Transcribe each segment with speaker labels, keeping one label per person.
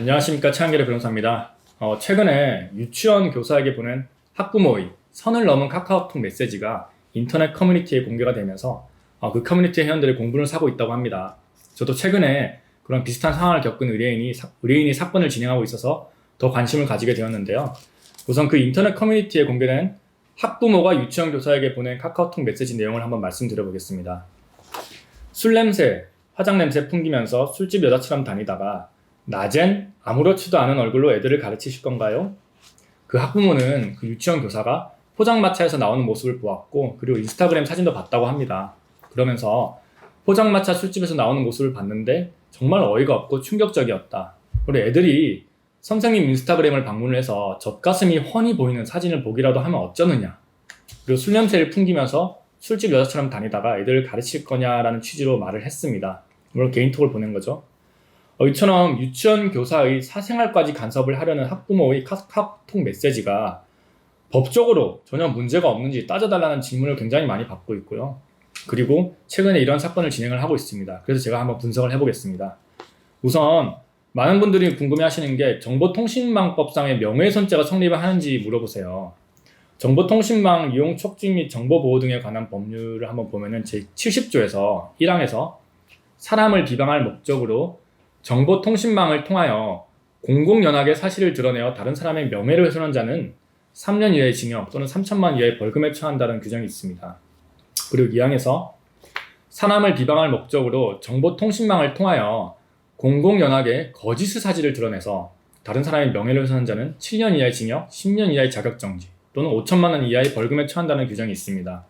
Speaker 1: 안녕하십니까, 최한결의 변호사입니다. 최근에 유치원 교사에게 보낸 학부모의 선을 넘은 카카오톡 메시지가 인터넷 커뮤니티에 공개가 되면서 그 커뮤니티 회원들의 공분을 사고 있다고 합니다. 저도 최근에 그런 비슷한 상황을 겪은 의뢰인이 사건을 진행하고 있어서 더 관심을 가지게 되었는데요. 우선 그 인터넷 커뮤니티에 공개된 학부모가 유치원 교사에게 보낸 카카오톡 메시지 내용을 한번 말씀드려 보겠습니다. 술 냄새, 화장 냄새 풍기면서 술집 여자처럼 다니다가 낮엔 아무렇지도 않은 얼굴로 애들을 가르치실 건가요? 그 학부모는 그 유치원 교사가 포장마차에서 나오는 모습을 보았고, 그리고 인스타그램 사진도 봤다고 합니다. 그러면서 포장마차 술집에서 나오는 모습을 봤는데 정말 어이가 없고 충격적이었다. 그리고 애들이 선생님 인스타그램을 방문을 해서 젖가슴이 훤히 보이는 사진을 보기라도 하면 어쩌느냐. 그리고 술 냄새를 풍기면서 술집 여자처럼 다니다가 애들을 가르칠 거냐라는 취지로 말을 했습니다. 물론 개인톡을 보낸 거죠. 이처럼 유치원 교사의 사생활까지 간섭을 하려는 학부모의 카카오톡 메시지가 법적으로 전혀 문제가 없는지 따져달라는 질문을 굉장히 많이 받고 있고요. 그리고 최근에 이런 사건을 진행을 하고 있습니다. 그래서 제가 한번 분석을 해보겠습니다. 우선 많은 분들이 궁금해하시는 게 정보통신망법상의 명예훼손죄가 성립을 하는지 물어보세요. 정보통신망 이용 촉진 및 정보보호 등에 관한 법률을 한번 보면은 제70조에서 1항에서 사람을 비방할 목적으로 정보통신망을 통하여 공공연하게 사실을 드러내어 다른 사람의 명예를 훼손한 자는 3년 이하의 징역 또는 3천만 이하의 벌금에 처한다는 규정이 있습니다. 그리고 2항에서 사람을 비방할 목적으로 정보통신망을 통하여 공공연하게 거짓의 사실을 드러내서 다른 사람의 명예를 훼손한 자는 7년 이하의 징역, 10년 이하의 자격정지 또는 5천만 원 이하의 벌금에 처한다는 규정이 있습니다.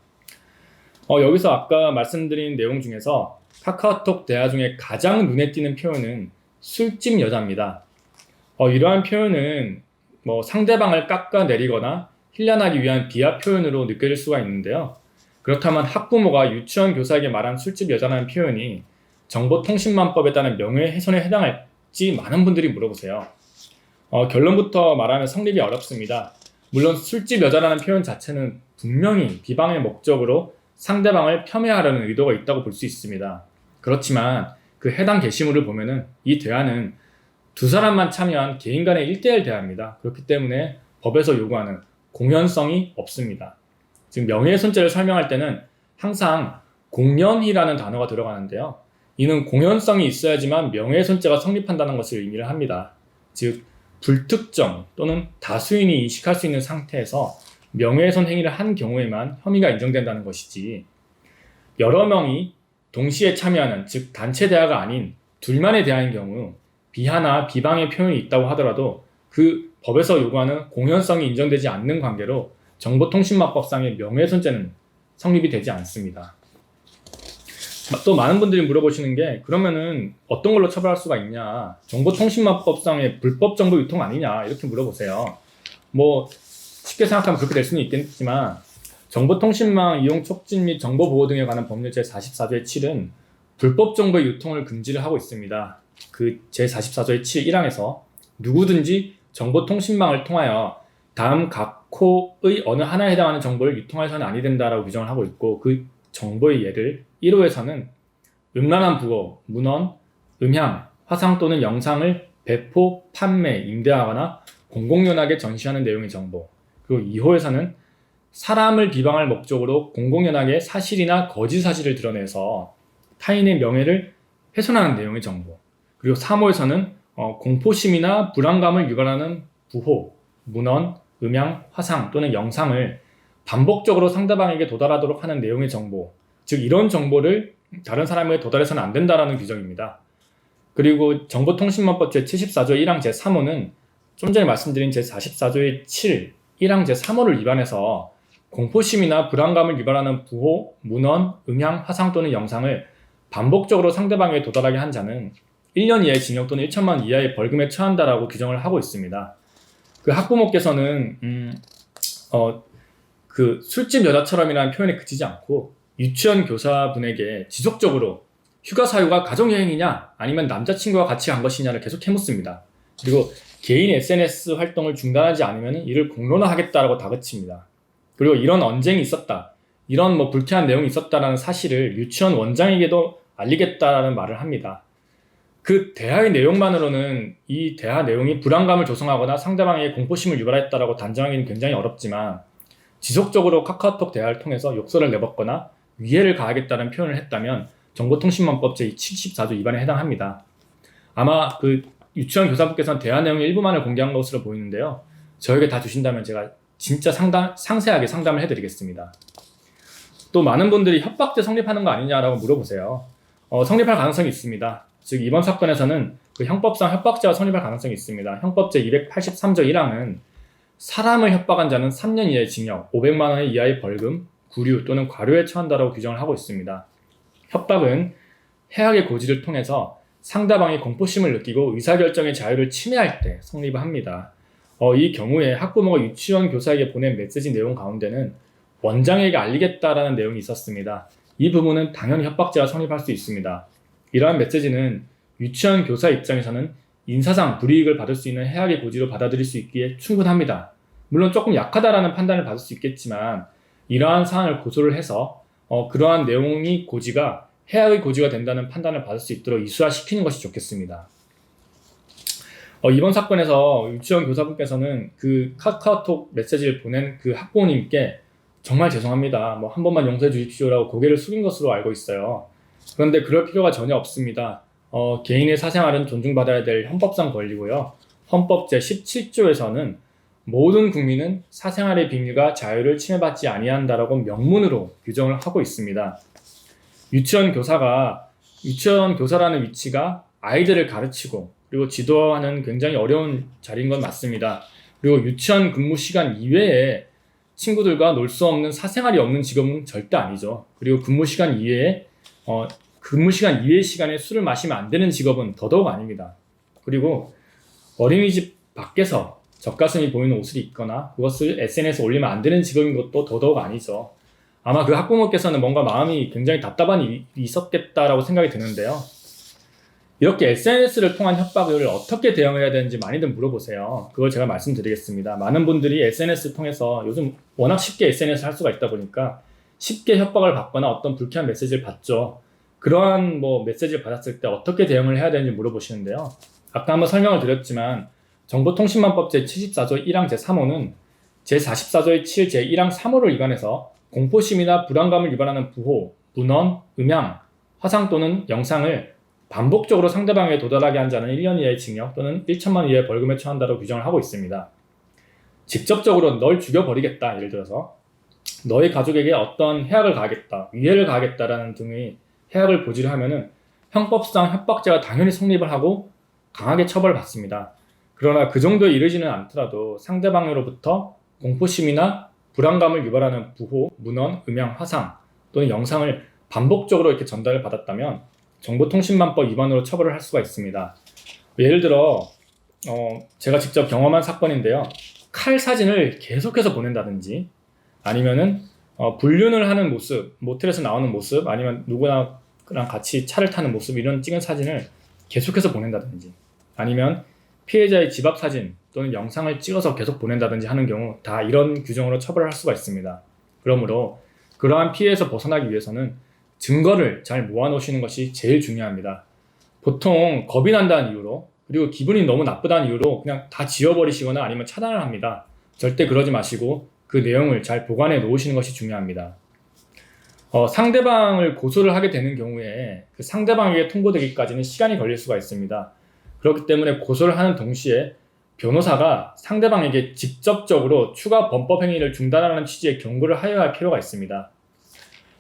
Speaker 1: 여기서 아까 말씀드린 내용 중에서 카카오톡 대화 중에 가장 눈에 띄는 표현은 술집 여자입니다. 이러한 표현은 상대방을 깎아내리거나 힐난하기 위한 비하 표현으로 느껴질 수가 있는데요. 그렇다면 학부모가 유치원 교사에게 말한 술집 여자라는 표현이 정보통신망법에 따른 명예훼손에 해당할지 많은 분들이 물어보세요. 결론부터 말하면 성립이 어렵습니다. 물론 술집 여자라는 표현 자체는 분명히 비방의 목적으로 상대방을 폄훼하려는 의도가 있다고 볼 수 있습니다. 그렇지만 그 해당 게시물을 보면은 이 대화는 두 사람만 참여한 개인 간의 1대1 대화입니다. 그렇기 때문에 법에서 요구하는 공연성이 없습니다. 지금 명예훼손죄를 설명할 때는 항상 공연이라는 단어가 들어가는데요. 이는 공연성이 있어야지만 명예훼손죄가 성립한다는 것을 의미를 합니다. 즉 불특정 또는 다수인이 인식할 수 있는 상태에서 명예훼손 행위를 한 경우에만 혐의가 인정된다는 것이지, 여러 명이 동시에 참여하는, 즉 단체 대화가 아닌 둘만의 대화인 경우 비하나 비방의 표현이 있다고 하더라도 그 법에서 요구하는 공연성이 인정되지 않는 관계로 정보통신망법상의 명예훼손죄는 성립이 되지 않습니다. 또 많은 분들이 물어보시는 게, 그러면은 어떤 걸로 처벌할 수가 있냐, 정보통신망법상의 불법 정보 유통 아니냐 이렇게 물어보세요. 쉽게 생각하면 그렇게 될 수는 있겠지만, 정보통신망 이용 촉진 및 정보보호 등에 관한 법률 제44조의 7은 불법 정보의 유통을 금지를 하고 있습니다. 그 제44조의 7 1항에서 누구든지 정보통신망을 통하여 다음 각 호의 어느 하나에 해당하는 정보를 유통해서는 아니 된다라고 규정을 하고 있고, 그 정보의 예를 1호에서는 음란한 부호, 문헌, 음향, 화상 또는 영상을 배포, 판매, 임대하거나 공공연하게 전시하는 내용의 정보, 그리고 2호에서는 사람을 비방할 목적으로 공공연하게 사실이나 거짓 사실을 드러내서 타인의 명예를 훼손하는 내용의 정보, 그리고 3호에서는 공포심이나 불안감을 유발하는 부호, 문헌, 음향, 화상 또는 영상을 반복적으로 상대방에게 도달하도록 하는 내용의 정보, 즉 이런 정보를 다른 사람에게 도달해서는 안 된다라는 규정입니다. 그리고 정보통신망법 제74조 1항 제3호는 좀 전에 말씀드린 제44조의 7, 1항 제3호를 위반해서 공포심이나 불안감을 유발하는 부호, 문헌, 음향, 화상 또는 영상을 반복적으로 상대방에게 도달하게 한 자는 1년 이하의 징역 또는 1천만 이하의 벌금에 처한다라고 규정을 하고 있습니다. 그 학부모께서는 그 술집 여자처럼이라는 표현에 그치지 않고 유치원 교사분에게 지속적으로 휴가 사유가 가족여행이냐 아니면 남자친구와 같이 간 것이냐를 계속 해묻습니다. 그리고 개인 SNS 활동을 중단하지 않으면 이를 공론화하겠다라고 다그칩니다. 그리고 이런 언쟁이 있었다, 이런 불쾌한 내용이 있었다라는 사실을 유치원 원장에게도 알리겠다라는 말을 합니다. 그 대화의 내용만으로는 이 대화 내용이 불안감을 조성하거나 상대방에게 공포심을 유발했다라고 단정하기는 굉장히 어렵지만, 지속적으로 카카오톡 대화를 통해서 욕설을 내뱉거나 위해를 가하겠다는 표현을 했다면 정보통신망법 제74조 위반에 해당합니다. 아마 그 유치원 교사분께서는 대화 내용의 일부만을 공개한 것으로 보이는데요. 저에게 다 주신다면 제가 진짜 상세하게 상담을 해드리겠습니다. 또 많은 분들이 협박죄 성립하는 거 아니냐라고 물어보세요. 성립할 가능성이 있습니다. 즉 이번 사건에서는 그 형법상 협박죄가 성립할 가능성이 있습니다. 형법 제283조 1항은 사람을 협박한 자는 3년 이하의 징역, 500만 원 이하의 벌금, 구류 또는 과료에 처한다라고 규정을 하고 있습니다. 협박은 해악의 고지를 통해서 상대방이 공포심을 느끼고 의사결정의 자유를 침해할 때 성립을 합니다. 이 경우에 학부모가 유치원 교사에게 보낸 메시지 내용 가운데는 원장에게 알리겠다라는 내용이 있었습니다. 이 부분은 당연히 협박죄가 성립할 수 있습니다. 이러한 메시지는 유치원 교사 입장에서는 인사상 불이익을 받을 수 있는 해악의 고지로 받아들일 수 있기에 충분합니다. 물론 조금 약하다라는 판단을 받을 수 있겠지만 이러한 사안을 고소를 해서 그러한 내용이 고지가 해악의 고지가 된다는 판단을 받을 수 있도록 이수화시키는 것이 좋겠습니다. 이번 사건에서 유치원 교사분께서는 그 카카오톡 메시지를 보낸 그 학부모님께 정말 죄송합니다. 한 번만 용서해 주십시오라고 고개를 숙인 것으로 알고 있어요. 그런데 그럴 필요가 전혀 없습니다. 개인의 사생활은 존중받아야 될 헌법상 권리고요. 헌법 제17조에서는 모든 국민은 사생활의 비밀과 자유를 침해받지 아니한다라고 명문으로 규정을 하고 있습니다. 유치원 교사라는 위치가 아이들을 가르치고 그리고 지도하는 굉장히 어려운 자리인 건 맞습니다. 그리고 유치원 근무 시간 이외에 친구들과 놀 수 없는 사생활이 없는 직업은 절대 아니죠. 그리고 근무 시간 이외의 시간에 술을 마시면 안 되는 직업은 더더욱 아닙니다. 그리고 어린이집 밖에서 젖가슴이 보이는 옷을 입거나 그것을 SNS에 올리면 안 되는 직업인 것도 더더욱 아니죠. 아마 그 학부모께서는 뭔가 마음이 굉장히 답답한 일이 있었겠다라고 생각이 드는데요. 이렇게 SNS를 통한 협박을 어떻게 대응해야 되는지 많이들 물어보세요. 그걸 제가 말씀드리겠습니다. 많은 분들이 SNS를 통해서 요즘 워낙 쉽게 SNS를 할 수가 있다 보니까 쉽게 협박을 받거나 어떤 불쾌한 메시지를 받죠. 그러한 메시지를 받았을 때 어떻게 대응을 해야 되는지 물어보시는데요. 아까 한번 설명을 드렸지만 정보통신망법 제74조 1항 제3호는 제44조의 7 제1항 3호를 위반해서 공포심이나 불안감을 유발하는 부호, 문언, 음향, 화상 또는 영상을 반복적으로 상대방에게 도달하게 한 자는 1년 이하의 징역 또는 1천만 원 이하의 벌금에 처한다고 규정을 하고 있습니다. 직접적으로 널 죽여버리겠다, 예를 들어서 너의 가족에게 어떤 해악을 가하겠다, 위해를 가하겠다라는 등의 해악을 고지를 하면은 형법상 협박죄가 당연히 성립을 하고 강하게 처벌을 받습니다. 그러나 그 정도에 이르지는 않더라도 상대방으로부터 공포심이나 불안감을 유발하는 부호, 문언, 음향, 화상 또는 영상을 반복적으로 이렇게 전달을 받았다면 정보통신망법 위반으로 처벌을 할 수가 있습니다. 예를 들어 제가 직접 경험한 사건인데요. 칼 사진을 계속해서 보낸다든지 아니면은 불륜을 하는 모습, 모텔에서 나오는 모습, 아니면 누구랑 같이 차를 타는 모습 이런 찍은 사진을 계속해서 보낸다든지 아니면 피해자의 집 앞 사진 또는 영상을 찍어서 계속 보낸다든지 하는 경우 다 이런 규정으로 처벌을 할 수가 있습니다. 그러므로 그러한 피해에서 벗어나기 위해서는 증거를 잘 모아놓으시는 것이 제일 중요합니다. 보통 겁이 난다는 이유로 그리고 기분이 너무 나쁘다는 이유로 그냥 다 지워버리시거나 아니면 차단을 합니다. 절대 그러지 마시고 그 내용을 잘 보관해 놓으시는 것이 중요합니다. 상대방을 고소를 하게 되는 경우에 그 상대방에게 통보되기까지는 시간이 걸릴 수가 있습니다. 그렇기 때문에 고소를 하는 동시에 변호사가 상대방에게 직접적으로 추가 범법 행위를 중단하는 취지의 경고를 하여야 할 필요가 있습니다.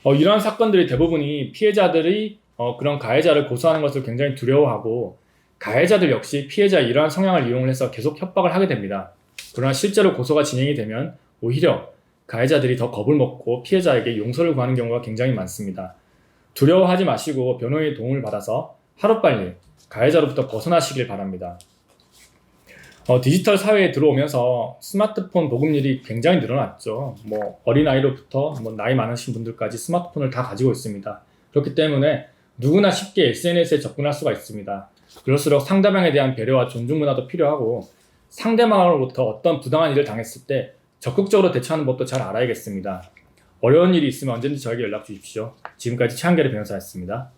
Speaker 1: 이러한 사건들이 대부분이 피해자들이 그런 가해자를 고소하는 것을 굉장히 두려워하고 가해자들 역시 피해자의 이러한 성향을 이용해서 계속 협박을 하게 됩니다. 그러나 실제로 고소가 진행이 되면 오히려 가해자들이 더 겁을 먹고 피해자에게 용서를 구하는 경우가 굉장히 많습니다. 두려워하지 마시고 변호인의 도움을 받아서 하루빨리 가해자로부터 벗어나시길 바랍니다. 디지털 사회에 들어오면서 스마트폰 보급률이 굉장히 늘어났죠. 어린아이로부터 나이 많으신 분들까지 스마트폰을 다 가지고 있습니다. 그렇기 때문에 누구나 쉽게 SNS에 접근할 수가 있습니다. 그럴수록 상대방에 대한 배려와 존중 문화도 필요하고 상대방으로부터 어떤 부당한 일을 당했을 때 적극적으로 대처하는 법도 잘 알아야겠습니다. 어려운 일이 있으면 언제든지 저에게 연락 주십시오. 지금까지 최한결의 변호사였습니다.